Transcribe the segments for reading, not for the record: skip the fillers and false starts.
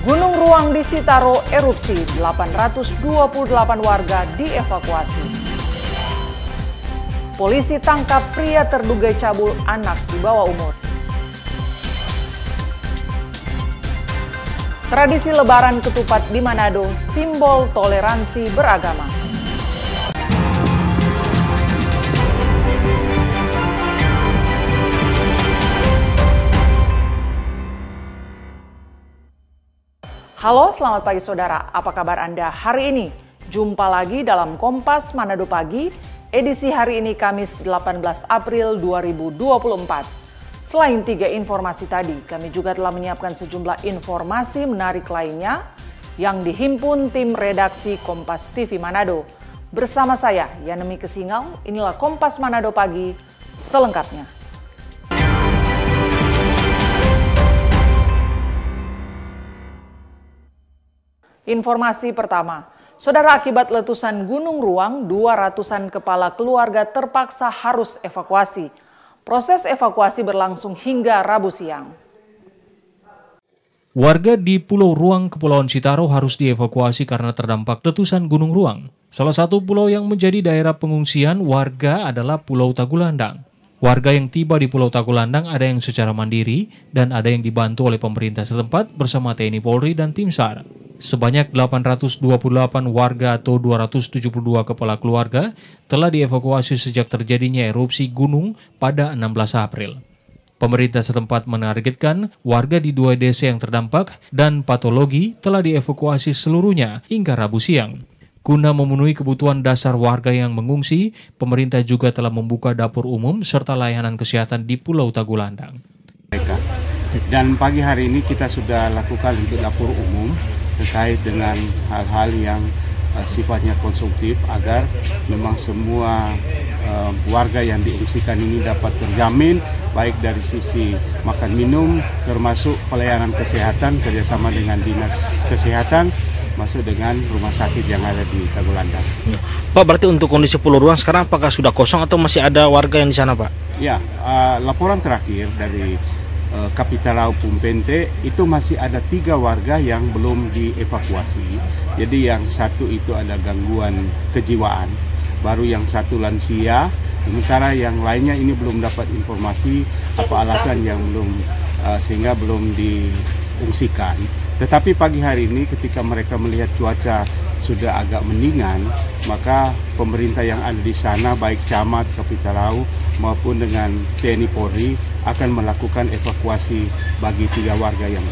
Gunung Ruang di Sitaro erupsi, 828 warga dievakuasi. Polisi tangkap pria terduga cabul anak di bawah umur. Tradisi Lebaran Ketupat di Manado, simbol toleransi beragama. Halo, selamat pagi saudara. Apa kabar Anda hari ini? Jumpa lagi dalam Kompas Manado Pagi, edisi hari ini Kamis 18 April 2024. Selain 3 informasi tadi, kami juga telah menyiapkan sejumlah informasi menarik lainnya yang dihimpun tim redaksi Kompas TV Manado. Bersama saya, Yanemi Kesingal, inilah Kompas Manado Pagi selengkapnya. Informasi pertama, saudara, akibat letusan Gunung Ruang, 200-an kepala keluarga terpaksa harus evakuasi. Proses evakuasi berlangsung hingga Rabu siang. Warga di Pulau Ruang, Kepulauan Sitaro harus dievakuasi karena terdampak letusan Gunung Ruang. Salah satu pulau yang menjadi daerah pengungsian warga adalah Pulau Tagulandang. Warga yang tiba di Pulau Tagulandang ada yang secara mandiri dan ada yang dibantu oleh pemerintah setempat bersama TNI Polri dan Tim SAR. Sebanyak 828 warga atau 272 kepala keluarga telah dievakuasi sejak terjadinya erupsi gunung pada 16 April. Pemerintah setempat menargetkan warga di 2 desa yang terdampak dan patologi telah dievakuasi seluruhnya hingga Rabu siang. Guna memenuhi kebutuhan dasar warga yang mengungsi, pemerintah juga telah membuka dapur umum serta layanan kesehatan di Pulau Tagulandang. Dan pagi hari ini kita sudah lakukan untuk dapur umum terkait dengan hal-hal yang sifatnya konsumtif agar memang semua warga yang diungsikan ini dapat terjamin baik dari sisi makan minum termasuk pelayanan kesehatan kerjasama dengan dinas kesehatan masuk dengan rumah sakit yang ada di Tagulandang. Pak, berarti untuk kondisi Pulau Ruang sekarang apakah sudah kosong atau masih ada warga yang di sana, Pak? Ya, laporan terakhir dari Kapitalau Pumpente itu masih ada 3 warga yang belum dievakuasi. Jadi yang satu itu ada gangguan kejiwaan, baru yang satu lansia, sementara yang lainnya ini belum dapat informasi apa alasan yang belum sehingga belum diungsikan. Tetapi pagi hari ini ketika mereka melihat cuaca sudah agak mendingan, maka pemerintah yang ada di sana baik camat Kapitalau maupun dengan TNI Polri akan melakukan evakuasi bagi 3 warga yang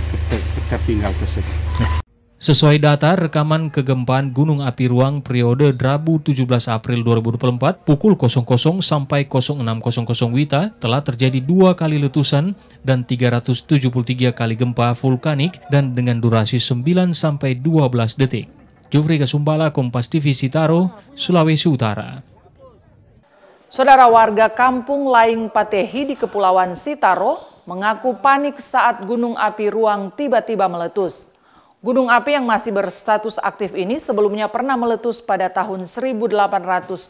tertinggal tersebut. Sesuai data rekaman kegempaan Gunung Api Ruang periode Rabu 17 April 2024 pukul 00 sampai 06.00 WITA telah terjadi 2 kali letusan dan 373 kali gempa vulkanik dan dengan durasi 9 sampai 12 detik. Jufri Kasumbala, Kompas TV Sitaro, Sulawesi Utara. Saudara, warga kampung Laing Patehi di Kepulauan Sitaro mengaku panik saat Gunung Api Ruang tiba-tiba meletus. Gunung api yang masih berstatus aktif ini sebelumnya pernah meletus pada tahun 1808.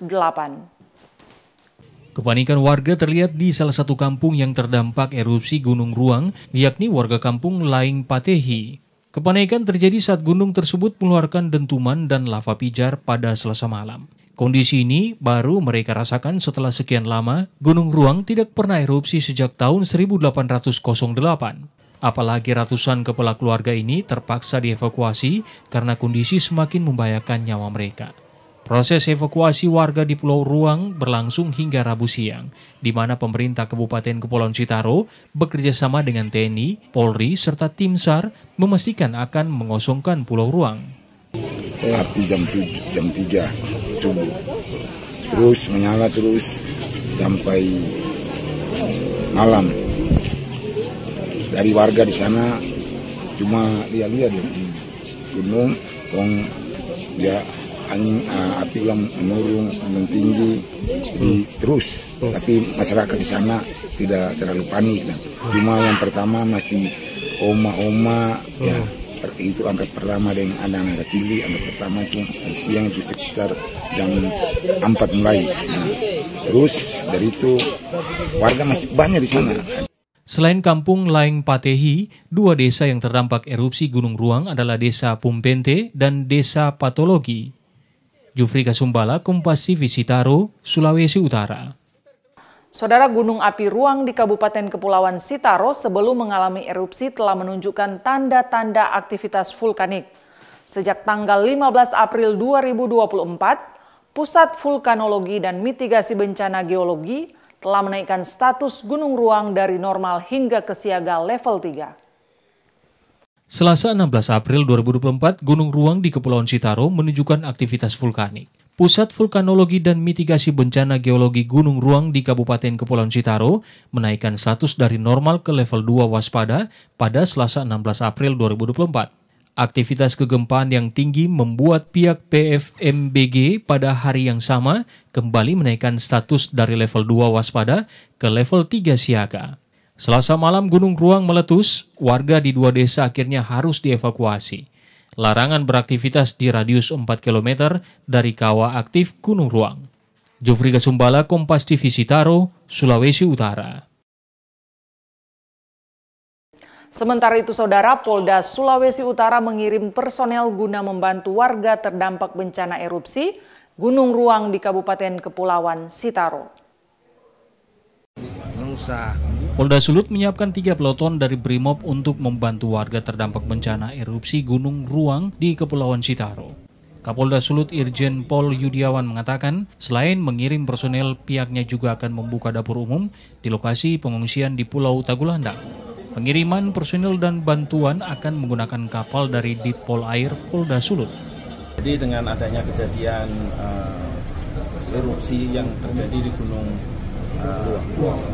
Kepanikan warga terlihat di salah satu kampung yang terdampak erupsi Gunung Ruang, yakni warga kampung Laing Patehi. Kepanikan terjadi saat gunung tersebut mengeluarkan dentuman dan lava pijar pada Selasa malam. Kondisi ini baru mereka rasakan setelah sekian lama Gunung Ruang tidak pernah erupsi sejak tahun 1808. Apalagi ratusan kepala keluarga ini terpaksa dievakuasi karena kondisi semakin membahayakan nyawa mereka. Proses evakuasi warga di Pulau Ruang berlangsung hingga Rabu siang, di mana pemerintah Kabupaten Kepulauan Sitaro bekerjasama dengan TNI, Polri, serta Tim SAR memastikan akan mengosongkan Pulau Ruang. Api jam 3 subuh, terus menyala terus sampai malam. Dari warga di sana cuma lihat-lihat di gunung, dia angin api ulang menurun tinggi, jadi terus. Tapi masyarakat di sana tidak terlalu panik. Cuma yang pertama masih oma-oma, ya itu angkat pertama dengan anak-anak kecil. Angkat pertama itu siang itu sekitar jam 4 mulai. Nah, terus dari itu warga masih banyak di sana. Selain kampung Laeng Patehi, dua desa yang terdampak erupsi Gunung Ruang adalah Desa Pumpente dan Desa Patologi. Jufri Kasumbala, Kompas TV Sitaro, Sulawesi Utara. Saudara, gunung api Ruang di Kabupaten Kepulauan Sitaro sebelum mengalami erupsi telah menunjukkan tanda-tanda aktivitas vulkanik. Sejak tanggal 15 April 2024, Pusat Vulkanologi dan Mitigasi Bencana Geologi telah menaikkan status Gunung Ruang dari normal hingga ke siaga level 3. Selasa 16 April 2024, Gunung Ruang di Kepulauan Sitaro menunjukkan aktivitas vulkanik. Pusat Vulkanologi dan Mitigasi Bencana Geologi Gunung Ruang di Kabupaten Kepulauan Sitaro menaikkan status dari normal ke level 2 waspada pada Selasa 16 April 2024. Aktivitas kegempaan yang tinggi membuat pihak PVMBG pada hari yang sama kembali menaikkan status dari level 2 waspada ke level 3 siaga. Selasa malam Gunung Ruang meletus, warga di dua desa akhirnya harus dievakuasi. Larangan beraktivitas di radius 4 km dari kawah aktif Gunung Ruang. Jufri Kasumbala, Kompas TV Sitaro, Sulawesi Utara. Sementara itu, Saudara, Polda Sulawesi Utara mengirim personel guna membantu warga terdampak bencana erupsi Gunung Ruang di Kabupaten Kepulauan Sitaro. Polda Sulut menyiapkan 3 peloton dari Brimob untuk membantu warga terdampak bencana erupsi Gunung Ruang di Kepulauan Sitaro. Kapolda Sulut Irjen Pol Yudiawan mengatakan, selain mengirim personel, pihaknya juga akan membuka dapur umum di lokasi pengungsian di Pulau Tagulandang. Pengiriman personel dan bantuan akan menggunakan kapal dari Ditpol Air Polda Sulut. Jadi dengan adanya kejadian erupsi yang terjadi di Gunung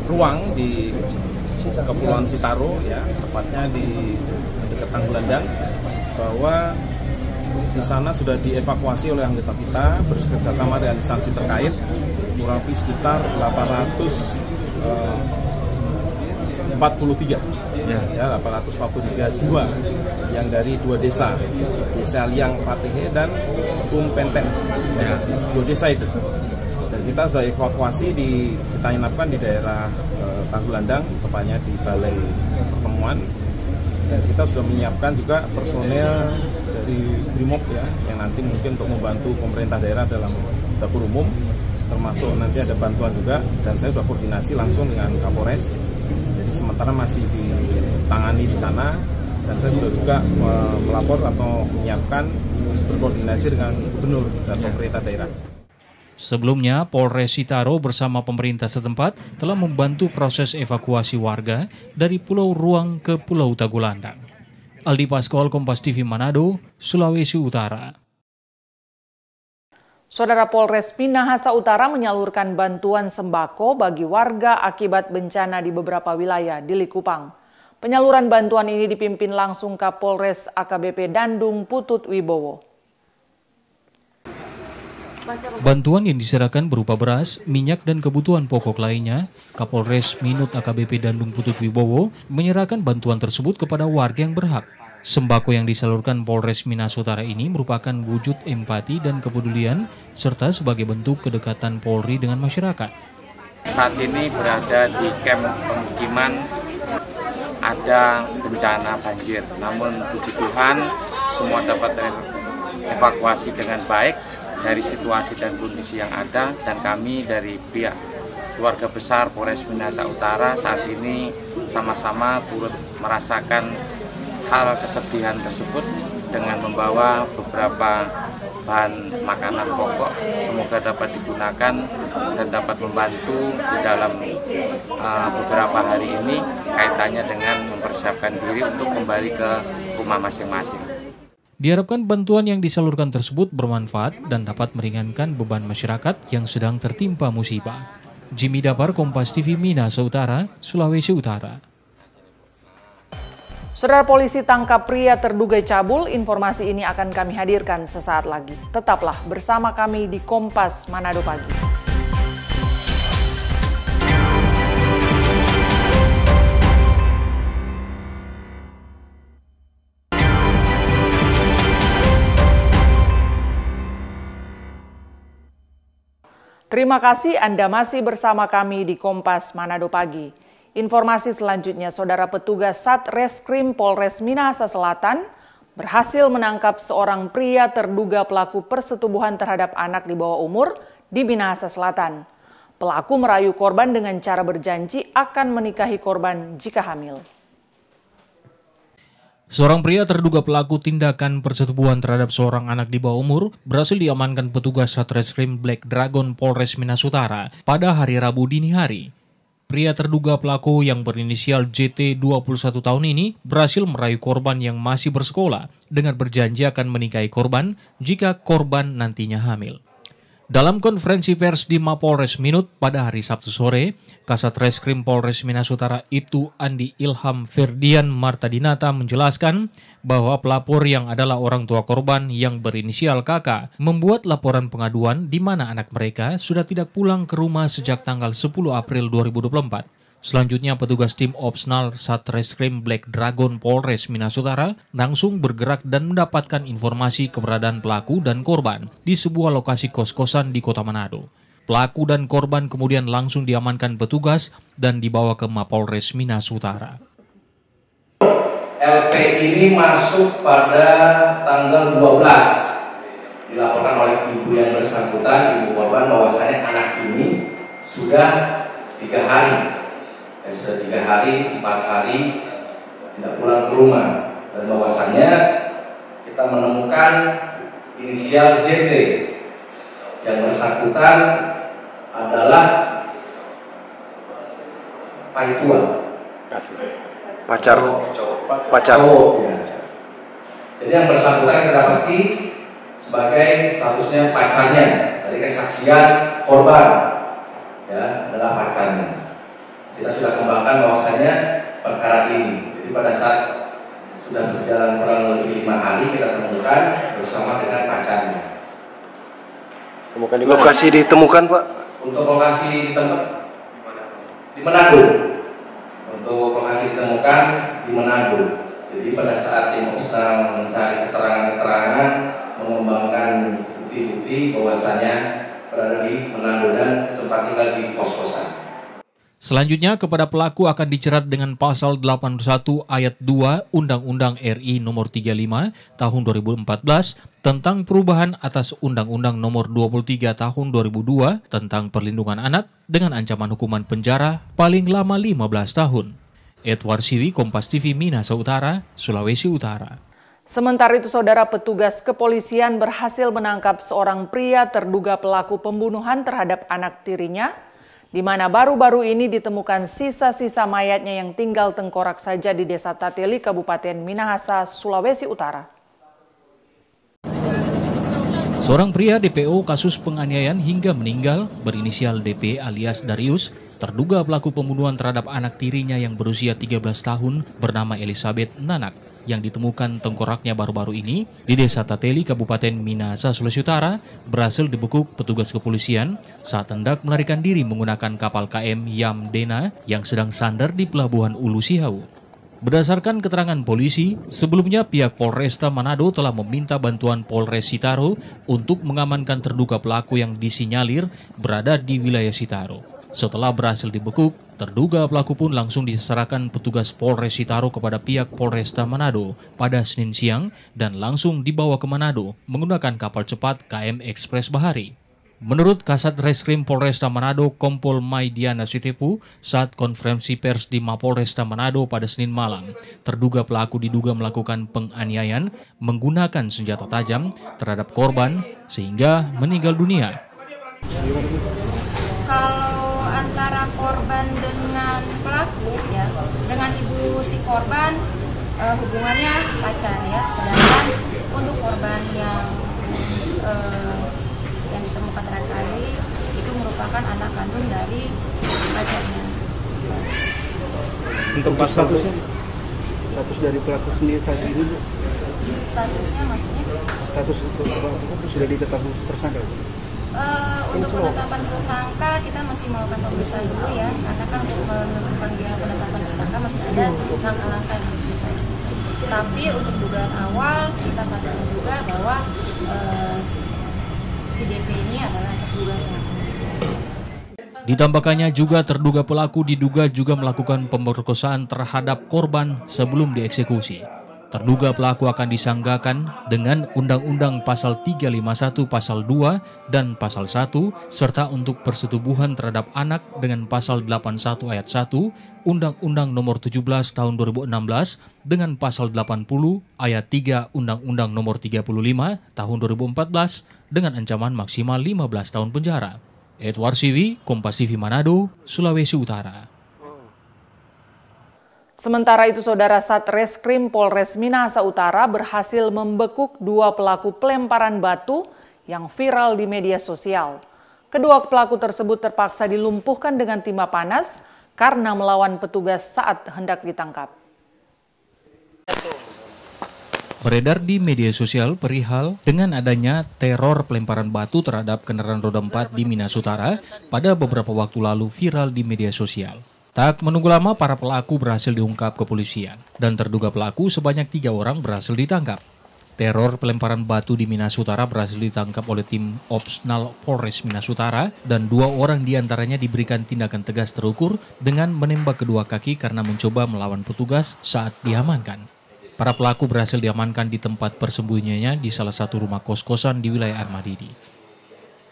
Ruang di Kepulauan Sitaro, ya, tepatnya di dekat Tagulandang, bahwa di sana sudah dievakuasi oleh anggota kita bekerjasama dengan instansi terkait kurang lebih sekitar 843 jiwa yang dari dua desa Liang Patehe dan Pumpente, dua desa itu. Dan kita sudah evakuasi kita inapkan di daerah Tagulandang, tepatnya di Balai Pertemuan. Dan kita sudah menyiapkan juga personel dari Brimob, ya, yang nanti mungkin untuk membantu pemerintah daerah dalam dapur umum, termasuk nanti ada bantuan juga. Dan saya sudah koordinasi langsung dengan Kapolres. Jadi sementara masih ditangani di sana, dan saya sudah juga melapor atau menyiapkan berkoordinasi dengan gubernur dan pemerintah daerah. Sebelumnya, Polres Sitaro bersama pemerintah setempat telah membantu proses evakuasi warga dari Pulau Ruang ke Pulau Tagulandang. Aldi Paskol, Kompas TV Manado, Sulawesi Utara. Saudara, Polres Minahasa Utara menyalurkan bantuan sembako bagi warga akibat bencana di beberapa wilayah di Likupang. Penyaluran bantuan ini dipimpin langsung Kapolres AKBP Dandung Putut Wibowo. Bantuan yang diserahkan berupa beras, minyak, dan kebutuhan pokok lainnya. Kapolres Minut AKBP Dandung Putut Wibowo menyerahkan bantuan tersebut kepada warga yang berhak. Sembako yang disalurkan Polres Minahasa Utara ini merupakan wujud empati dan kepedulian serta sebagai bentuk kedekatan Polri dengan masyarakat. Saat ini berada di kamp pemukiman, ada bencana banjir. Namun puji Tuhan semua dapat evakuasi dengan baik dari situasi dan kondisi yang ada, dan kami dari pihak keluarga besar Polres Minahasa Utara saat ini sama-sama turut merasakan hal kesedihan tersebut dengan membawa beberapa bahan makanan pokok. Semoga dapat digunakan dan dapat membantu di dalam beberapa hari ini kaitannya dengan mempersiapkan diri untuk kembali ke rumah masing-masing. Diharapkan bantuan yang disalurkan tersebut bermanfaat dan dapat meringankan beban masyarakat yang sedang tertimpa musibah. Jimmy Dapar, Kompas TV Minahasa Utara, Sulawesi Utara. Saudara, polisi tangkap pria terduga cabul. Informasi ini akan kami hadirkan sesaat lagi. Tetaplah bersama kami di Kompas Manado Pagi. Terima kasih Anda masih bersama kami di Kompas Manado Pagi. Informasi selanjutnya, saudara, petugas Satreskrim Polres Minahasa Selatan berhasil menangkap seorang pria terduga pelaku persetubuhan terhadap anak di bawah umur di Minahasa Selatan. Pelaku merayu korban dengan cara berjanji akan menikahi korban jika hamil. Seorang pria terduga pelaku tindakan persetubuhan terhadap seorang anak di bawah umur berhasil diamankan petugas Satreskrim Black Dragon Polres Minahasa Utara pada hari Rabu dini hari. Pria terduga pelaku yang berinisial JT 21 tahun ini berhasil merayu korban yang masih bersekolah dengan berjanji akan menikahi korban jika korban nantinya hamil. Dalam konferensi pers di Mapolres Minut pada hari Sabtu sore, Kasat Reskrim Polres Minahasa Utara Ibtu Andi Ilham Ferdian Martadinata menjelaskan bahwa pelapor yang adalah orang tua korban yang berinisial KK membuat laporan pengaduan di mana anak mereka sudah tidak pulang ke rumah sejak tanggal 10 April 2024. Selanjutnya, petugas tim Opsnal Satreskrim Black Dragon Polres Minahasa Utara langsung bergerak dan mendapatkan informasi keberadaan pelaku dan korban di sebuah lokasi kos-kosan di Kota Manado. Pelaku dan korban kemudian langsung diamankan petugas dan dibawa ke Mapolres Minahasa Utara. LP ini masuk pada tanggal 12. Dilaporkan oleh ibu yang bersangkutan, ibu korban, bahwasanya anak ini sudah 3 hari. Sudah 3 hari, 4 hari tidak pulang ke rumah, dan bahwasannya kita menemukan inisial JT yang bersangkutan adalah Paitua, pacar. Ya. Jadi yang bersangkutan kita dapati sebagai statusnya pacarnya dari kesaksian korban, ya, adalah pacarnya. Kita sudah kembangkan bahwasanya perkara ini. Jadi pada saat sudah berjalan kurang lebih 5 hari kita temukan bersama dengan pacarnya. Lokasi ditemukan, Pak? Untuk lokasi di Manado. Untuk lokasi ditemukan di Manado. Jadi pada saat tim sedang mencari keterangan-keterangan, mengembangkan bukti-bukti bahwasanya berada di Manado dan sempat tinggal di kos-kosan. Selanjutnya, kepada pelaku akan dijerat dengan pasal 81 ayat 2 Undang-Undang RI nomor 35 tahun 2014 tentang perubahan atas Undang-Undang nomor 23 tahun 2002 tentang perlindungan anak dengan ancaman hukuman penjara paling lama 15 tahun. Edward Siwi, Kompas TV, Minahasa Utara, Sulawesi Utara. Sementara itu, saudara, petugas kepolisian berhasil menangkap seorang pria terduga pelaku pembunuhan terhadap anak tirinya, di mana baru-baru ini ditemukan sisa-sisa mayatnya yang tinggal tengkorak saja di Desa Tateli, Kabupaten Minahasa, Sulawesi Utara. Seorang pria DPO kasus penganiayaan hingga meninggal berinisial DP alias Darius, terduga pelaku pembunuhan terhadap anak tirinya yang berusia 13 tahun bernama Elizabeth Nanak, yang ditemukan tengkoraknya baru-baru ini di Desa Tateli, Kabupaten Minahasa, Sulawesi Utara, berhasil dibekuk petugas kepolisian saat hendak melarikan diri menggunakan kapal KM Yamdena yang sedang sandar di Pelabuhan Ulu Sihau. Berdasarkan keterangan polisi, sebelumnya pihak Polresta Manado telah meminta bantuan Polres Sitaro untuk mengamankan terduga pelaku yang disinyalir berada di wilayah Sitaro. Setelah berhasil dibekuk, terduga pelaku pun langsung diserahkan petugas Polres Sitaro kepada pihak Polresta Manado pada Senin siang dan langsung dibawa ke Manado menggunakan kapal cepat KM Express Bahari. Menurut Kasat Reskrim Polresta Manado Kompol Maidiana Sitepu saat konferensi pers di Mapolresta Manado pada Senin malam, terduga pelaku diduga melakukan penganiayaan menggunakan senjata tajam terhadap korban sehingga meninggal dunia. Kalau antara korban dengan pelaku, ya, dengan ibu si korban hubungannya pacar, ya, sedangkan untuk korban yang ditemukan terakhir kali itu merupakan anak kandung dari pacarnya. Untuk statusnya, status dari pelaku sendiri saat ini, Bu? Statusnya maksudnya? Status untuk sudah ditetapkan tersangka? Untuk penetapan tersangka kita masih melakukan pemeriksaan dulu, ya, karena kan untuk menentukan dia penetapan tersangka masih ada langkah-langkah yang harus kita. Tapi untuk dugaan awal kita katakan juga bahwa si DP ini adalah terduga. Ditambahkannya juga terduga pelaku diduga juga melakukan pemerkosaan terhadap korban sebelum dieksekusi. Terduga pelaku akan disangkakan dengan Undang-Undang Pasal 351 Pasal 2 dan Pasal 1 serta untuk persetubuhan terhadap anak dengan Pasal 81 Ayat 1 Undang-Undang Nomor 17 Tahun 2016 dengan Pasal 80 Ayat 3 Undang-Undang Nomor 35 Tahun 2014 dengan ancaman maksimal 15 tahun penjara. Edward Siwi, Kompas TV Manado, Sulawesi Utara. Sementara itu, Saudara, Satreskrim Polres Minahasa Utara berhasil membekuk 2 pelaku pelemparan batu yang viral di media sosial. Kedua pelaku tersebut terpaksa dilumpuhkan dengan timah panas karena melawan petugas saat hendak ditangkap. Beredar di media sosial perihal dengan adanya teror pelemparan batu terhadap kendaraan roda 4 di Minahasa Utara pada beberapa waktu lalu viral di media sosial. Tak menunggu lama, para pelaku berhasil diungkap kepolisian dan terduga pelaku sebanyak 3 orang berhasil ditangkap. Teror pelemparan batu di Minahasa Utara berhasil ditangkap oleh tim Opsnal Polres Minahasa Utara dan 2 orang diantaranya diberikan tindakan tegas terukur dengan menembak kedua kaki karena mencoba melawan petugas saat diamankan. Para pelaku berhasil diamankan di tempat persembunyiannya di salah satu rumah kos-kosan di wilayah Armadidi.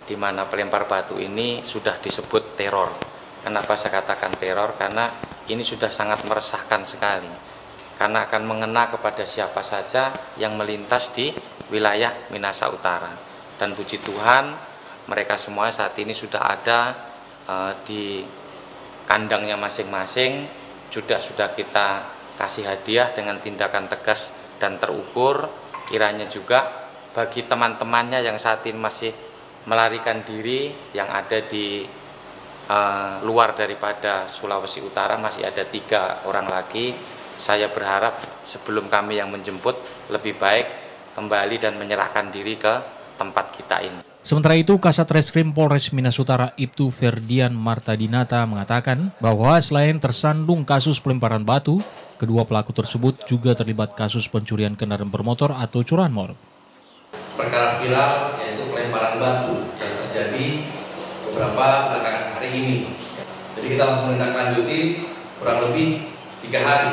Di mana pelempar batu ini sudah disebut teror. Kenapa saya katakan teror? Karena ini sudah sangat meresahkan sekali. Karena akan mengena kepada siapa saja yang melintas di wilayah Minahasa Utara. Dan puji Tuhan, mereka semua saat ini sudah ada di kandangnya masing-masing. Sudah kita kasih hadiah dengan tindakan tegas dan terukur. Kiranya juga bagi teman-temannya yang saat ini masih melarikan diri, yang ada di luar daripada Sulawesi Utara, masih ada 3 orang lagi. Saya berharap sebelum kami yang menjemput lebih baik kembali dan menyerahkan diri ke tempat kita ini. Sementara itu, Kasat Reskrim Polres Minahasa Utara Ibtu Ferdian Martadinata mengatakan bahwa selain tersandung kasus pelemparan batu, kedua pelaku tersebut juga terlibat kasus pencurian kendaraan bermotor atau curanmor. Perkara viral yaitu pelemparan batu yang terjadi beberapa belakangan hari ini. Jadi kita langsung menindaklanjuti kurang lebih 3 hari.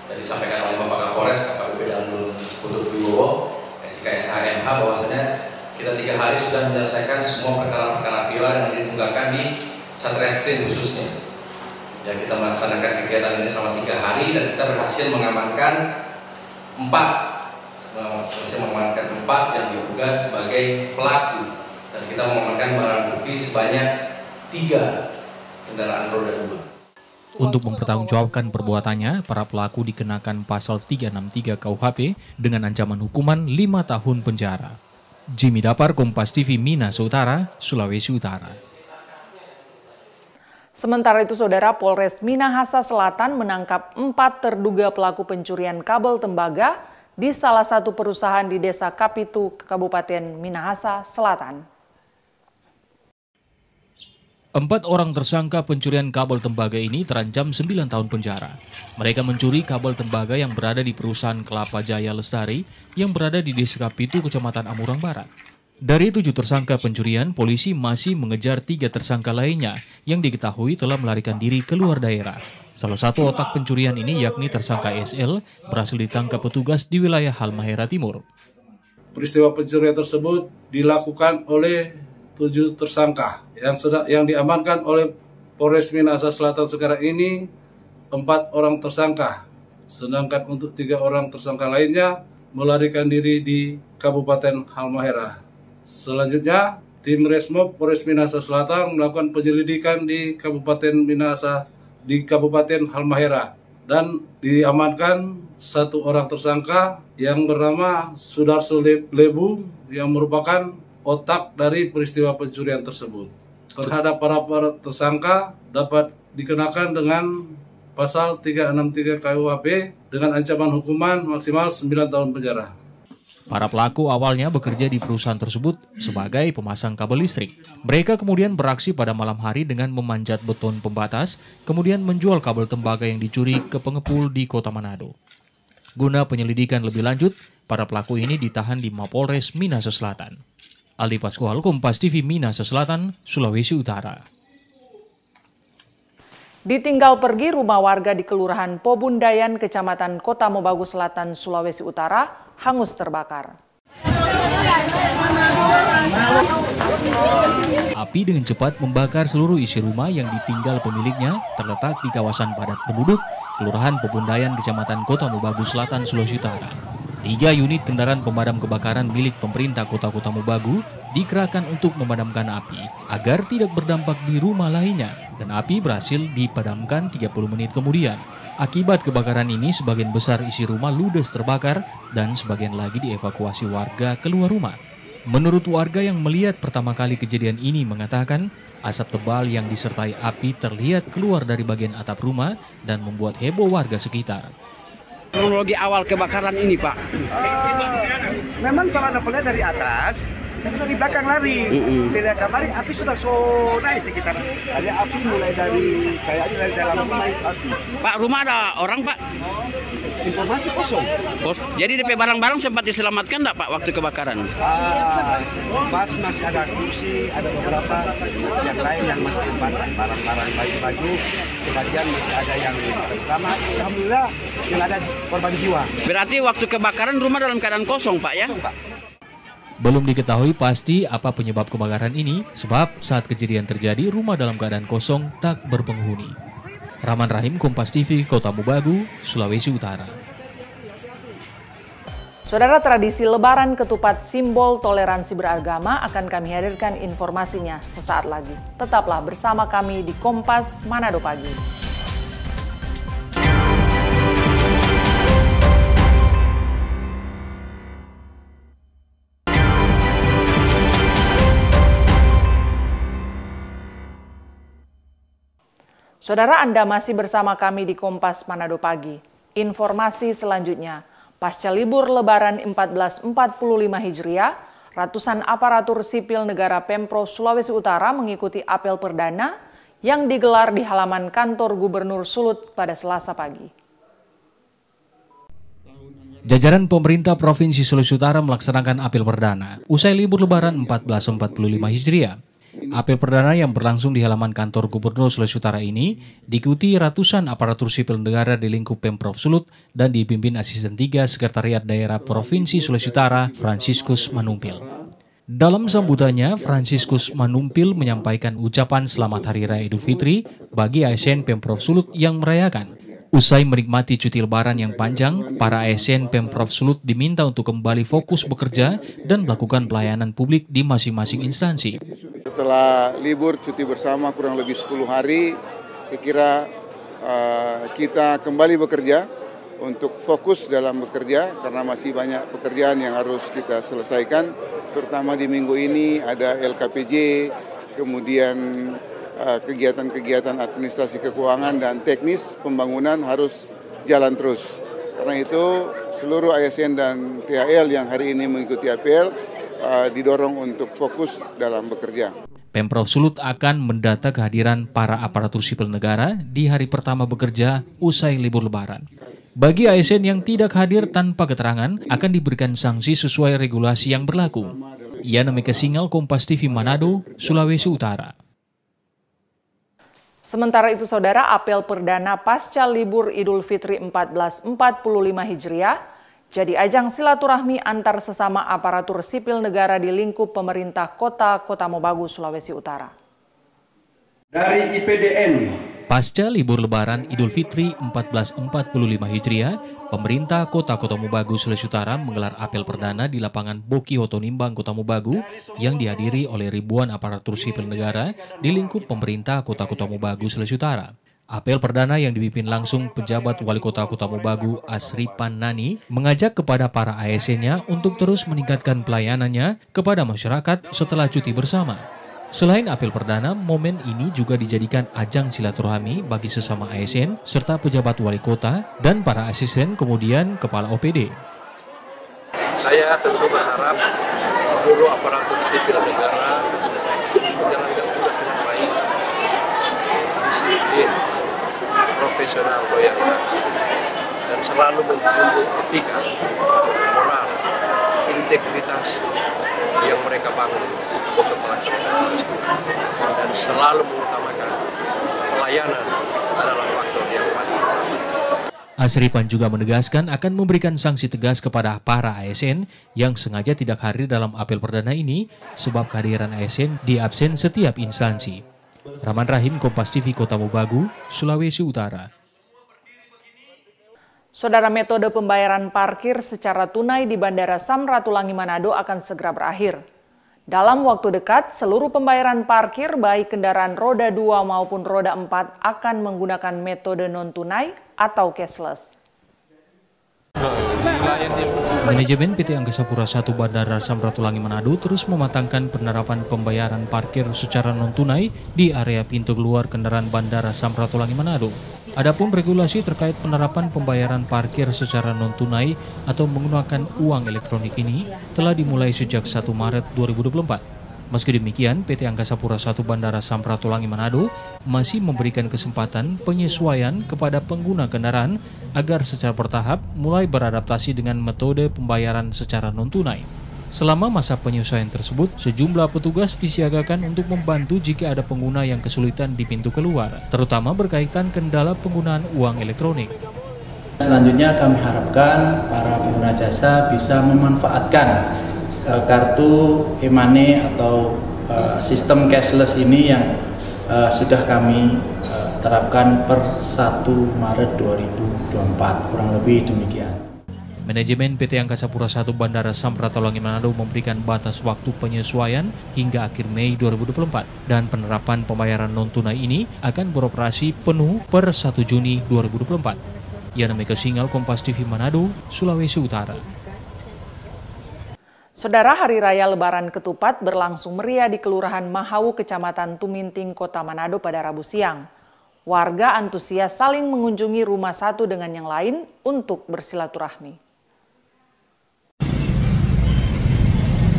Jadi disampaikan oleh Bapak Kapolres AKBP Danul Putu Wibowo, SKSHMH, bahwasanya kita 3 hari sudah menyelesaikan semua perkara-perkara viral yang ditunggakan di Satreskrim khususnya. Ya, kita melaksanakan kegiatan ini selama 3 hari dan kita berhasil mengamankan 4 yang diduga sebagai pelaku, dan kita mengamankan barang bukti sebanyak 3 kendaraan roda 2. Untuk mempertanggungjawabkan perbuatannya, para pelaku dikenakan pasal 363 KUHP dengan ancaman hukuman 5 tahun penjara. Jimmy Dapar, Kompas TV Minahasa Utara, Sulawesi Utara. Sementara itu, Saudara, Polres Minahasa Selatan menangkap 4 terduga pelaku pencurian kabel tembaga di salah satu perusahaan di Desa Kapitu, Kabupaten Minahasa Selatan. 4 orang tersangka pencurian kabel tembaga ini terancam 9 tahun penjara. Mereka mencuri kabel tembaga yang berada di perusahaan Kelapa Jaya Lestari yang berada di Desa Kapitu, Kecamatan Amurang Barat. Dari 7 tersangka pencurian, polisi masih mengejar 3 tersangka lainnya yang diketahui telah melarikan diri keluar daerah. Salah satu otak pencurian ini yakni tersangka SL berhasil ditangkap petugas di wilayah Halmahera Timur. Peristiwa pencurian tersebut dilakukan oleh 7 tersangka yang diamankan oleh Polres Minahasa Selatan sekarang ini 4 orang tersangka, sedangkan untuk 3 orang tersangka lainnya melarikan diri di Kabupaten Halmahera. Selanjutnya, tim Resmob Polres Minahasa Selatan melakukan penyelidikan di Kabupaten Halmahera dan diamankan 1 orang tersangka yang bernama Sudarso Lebu yang merupakan otak dari peristiwa pencurian tersebut. Terhadap para tersangka dapat dikenakan dengan pasal 363 KUHP dengan ancaman hukuman maksimal 9 tahun penjara. Para pelaku awalnya bekerja di perusahaan tersebut sebagai pemasang kabel listrik. Mereka kemudian beraksi pada malam hari dengan memanjat beton pembatas, kemudian menjual kabel tembaga yang dicuri ke pengepul di Kota Manado. Guna penyelidikan lebih lanjut, para pelaku ini ditahan di Mapolres Minahasa Selatan. Aldi Paskual, Kompas TV Minahasa Selatan, Sulawesi Utara. Ditinggal pergi rumah warga di Kelurahan Pobundayan, Kecamatan Kota Mobagu Selatan, Sulawesi Utara, hangus terbakar. Api dengan cepat membakar seluruh isi rumah yang ditinggal pemiliknya terletak di kawasan padat penduduk, Kelurahan Pobundayan, Kecamatan Kota Mobagu Selatan, Sulawesi Utara. 3 unit kendaraan pemadam kebakaran milik pemerintah Kota Mobagu dikerahkan untuk memadamkan api agar tidak berdampak di rumah lainnya, dan api berhasil dipadamkan 30 menit kemudian. Akibat kebakaran ini, sebagian besar isi rumah ludes terbakar dan sebagian lagi dievakuasi warga keluar rumah. Menurut warga yang melihat pertama kali kejadian ini mengatakan, asap tebal yang disertai api terlihat keluar dari bagian atap rumah dan membuat heboh warga sekitar. Kronologi awal kebakaran ini, Pak? Memang kalau ada pelai dari atas, kita dari belakang lari. Dari belakang lari, api sudah naik sekitar. Ada api mulai dari, kayaknya dari dalam rumah itu api. Pak, rumah ada orang, Pak? Informasi kosong. Jadi DP barang-barang sempat diselamatkan enggak, Pak, waktu kebakaran? Pas masih ada kursi, ada beberapa yang lain yang masih sempat barang-barang baju-baju. Sebagian masih ada yang selamat. Alhamdulillah yang ada korban jiwa. Berarti waktu kebakaran rumah dalam keadaan kosong, Pak, ya? Kosong, Pak. Belum diketahui pasti apa penyebab kebakaran ini, sebab saat kejadian terjadi rumah dalam keadaan kosong tak berpenghuni. Rahman Rahim, Kompas TV, Kota Mobagu, Sulawesi Utara. Saudara, tradisi Lebaran Ketupat simbol toleransi beragama akan kami hadirkan informasinya sesaat lagi. Tetaplah bersama kami di Kompas Manado Pagi. Saudara, Anda masih bersama kami di Kompas Manado Pagi. Informasi selanjutnya, pasca libur Lebaran 1445 Hijriah, ratusan aparatur sipil negara Pemprov Sulawesi Utara mengikuti apel perdana yang digelar di halaman kantor Gubernur Sulut pada Selasa pagi. Jajaran pemerintah Provinsi Sulawesi Utara melaksanakan apel perdana usai libur Lebaran 1445 Hijriah. Apel perdana yang berlangsung di halaman kantor Gubernur Sulawesi Utara ini diikuti ratusan aparatur sipil negara di lingkup Pemprov Sulut dan dipimpin Asisten 3 Sekretariat Daerah Provinsi Sulawesi Utara, Franciscus Manumpil. Dalam sambutannya, Franciscus Manumpil menyampaikan ucapan selamat Hari Raya Idul Fitri bagi ASN Pemprov Sulut yang merayakan. Usai menikmati cuti lebaran yang panjang, para ASN Pemprov Sulut diminta untuk kembali fokus bekerja dan melakukan pelayanan publik di masing-masing instansi. Setelah libur cuti bersama kurang lebih 10 hari, saya kira kita kembali bekerja untuk fokus dalam bekerja karena masih banyak pekerjaan yang harus kita selesaikan, terutama di minggu ini ada LKPJ, kemudian kegiatan-kegiatan administrasi keuangan dan teknis pembangunan harus jalan terus. Karena itu seluruh ASN dan THL yang hari ini mengikuti apel didorong untuk fokus dalam bekerja. Pemprov Sulut akan mendata kehadiran para aparatur sipil negara di hari pertama bekerja usai libur Lebaran. Bagi ASN yang tidak hadir tanpa keterangan akan diberikan sanksi sesuai regulasi yang berlaku. Yana Mekasingal, Kompas TV Manado, Sulawesi Utara. Sementara itu, Saudara, apel perdana pasca libur Idul Fitri 1445 Hijriah jadi ajang silaturahmi antar sesama aparatur sipil negara di lingkup pemerintah Kota Mobagu, Sulawesi Utara. Dari IPDN. Pasca libur Lebaran Idul Fitri 1445 Hijriah, pemerintah Kota Mobagu, Sulawesi Utara menggelar apel perdana di lapangan Boki Hotonimbang, Kota Mobagu yang dihadiri oleh ribuan aparatur sipil negara di lingkup pemerintah Kota Mobagu, Sulawesi Utara. Apel perdana yang dipimpin langsung pejabat Wali Kota Mobagu Asripan Nani mengajak kepada para ASN-nya untuk terus meningkatkan pelayanannya kepada masyarakat setelah cuti bersama. Selain apel perdana, momen ini juga dijadikan ajang silaturahmi bagi sesama ASN serta pejabat wali kota dan para asisten kemudian kepala OPD. Saya tentu berharap seluruh aparatur sipil negara menjalankan tugas dengan baik, disiplin, profesional, loyalitas, dan selalu menjunjung etika, moral, integritas yang mereka bangun untuk melaksanakan tugas Tuhan, dan selalu mengutamakan pelayanan Asripan juga menegaskan akan memberikan sanksi tegas kepada para ASN yang sengaja tidak hadir dalam apel perdana ini sebab kehadiran ASN diabsen setiap instansi. Rahman Rahim, Kompas TV, Kota Mobagu, Sulawesi Utara. Saudara, metode pembayaran parkir secara tunai di Bandara Samratulangi Manado akan segera berakhir. Dalam waktu dekat, seluruh pembayaran parkir baik kendaraan roda 2 maupun roda 4 akan menggunakan metode non-tunai atau cashless. Manajemen PT Angkasa Pura I Bandara Samratulangi Manado terus mematangkan penerapan pembayaran parkir secara non-tunai di area pintu keluar kendaraan Bandara Samratulangi Manado. Adapun regulasi terkait penerapan pembayaran parkir secara non-tunai atau menggunakan uang elektronik ini telah dimulai sejak 1 Maret 2024. Meski demikian, PT Angkasa Pura I Bandara Samratulangi Manado masih memberikan kesempatan penyesuaian kepada pengguna kendaraan agar secara bertahap mulai beradaptasi dengan metode pembayaran secara non-tunai. Selama masa penyesuaian tersebut, sejumlah petugas disiagakan untuk membantu jika ada pengguna yang kesulitan di pintu keluar, terutama berkaitan kendala penggunaan uang elektronik. Selanjutnya kami harapkan para pengguna jasa bisa memanfaatkan kartu e-money atau sistem cashless ini yang sudah kami terapkan per 1 Maret 2024, kurang lebih demikian. Manajemen PT Angkasa Pura I Bandara Samratulangi Manado memberikan batas waktu penyesuaian hingga akhir Mei 2024 dan penerapan pembayaran non-tunai ini akan beroperasi penuh per 1 Juni 2024. Yana Mika Singal, Kompas TV Manado, Sulawesi Utara. Saudara, Hari Raya Lebaran Ketupat berlangsung meriah di Kelurahan Mahawu, Kecamatan Tuminting, Kota Manado pada Rabu siang. Warga antusias saling mengunjungi rumah satu dengan yang lain untuk bersilaturahmi.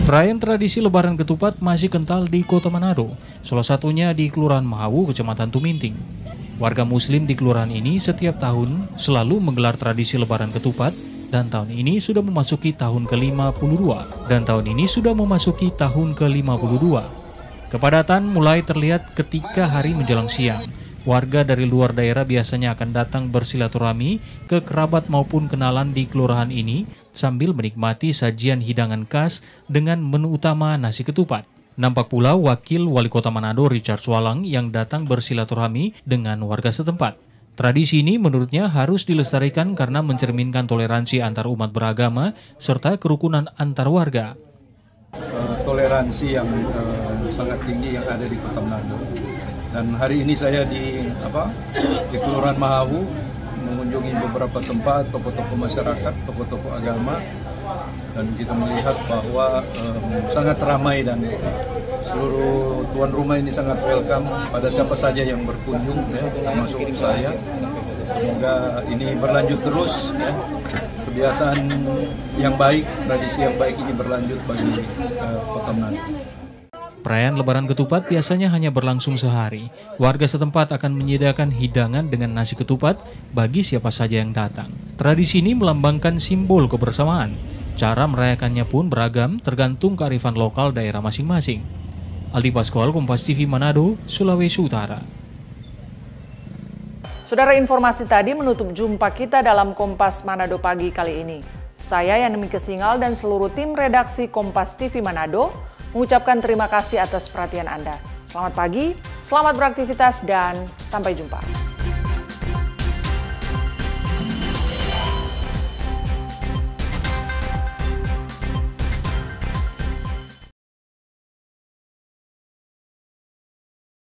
Perayaan tradisi Lebaran Ketupat masih kental di Kota Manado, salah satunya di Kelurahan Mahawu, Kecamatan Tuminting. Warga Muslim di kelurahan ini setiap tahun selalu menggelar tradisi Lebaran Ketupat, dan tahun ini sudah memasuki tahun ke-52. Kepadatan mulai terlihat ketika hari menjelang siang. Warga dari luar daerah biasanya akan datang bersilaturahmi ke kerabat maupun kenalan di kelurahan ini sambil menikmati sajian hidangan khas dengan menu utama nasi ketupat. Nampak pula Wakil Wali Kota Manado Richard Swalang yang datang bersilaturahmi dengan warga setempat. Tradisi ini menurutnya harus dilestarikan karena mencerminkan toleransi antar umat beragama serta kerukunan antar warga. Toleransi yang sangat tinggi yang ada di Kota Manado. Dan hari ini saya di Kelurahan Mahawu mengunjungi beberapa tempat, tokoh-tokoh masyarakat, tokoh-tokoh agama, dan kita melihat bahwa sangat ramai dan seluruh tuan rumah ini sangat welcome pada siapa saja yang berkunjung, ya, termasuk saya. Semoga ini berlanjut terus, ya. Kebiasaan yang baik, tradisi yang baik ini berlanjut bagi Kota Manado. Perayaan Lebaran Ketupat biasanya hanya berlangsung sehari. Warga setempat akan menyediakan hidangan dengan nasi ketupat bagi siapa saja yang datang. Tradisi ini melambangkan simbol kebersamaan. Cara merayakannya pun beragam tergantung kearifan lokal daerah masing-masing. Aldi Pascual, Kompas TV Manado, Sulawesi Utara. Saudara, informasi tadi menutup jumpa kita dalam Kompas Manado pagi kali ini. Saya Yana Mika Singal dan seluruh tim redaksi Kompas TV Manado mengucapkan terima kasih atas perhatian Anda. Selamat pagi, selamat beraktivitas, dan sampai jumpa.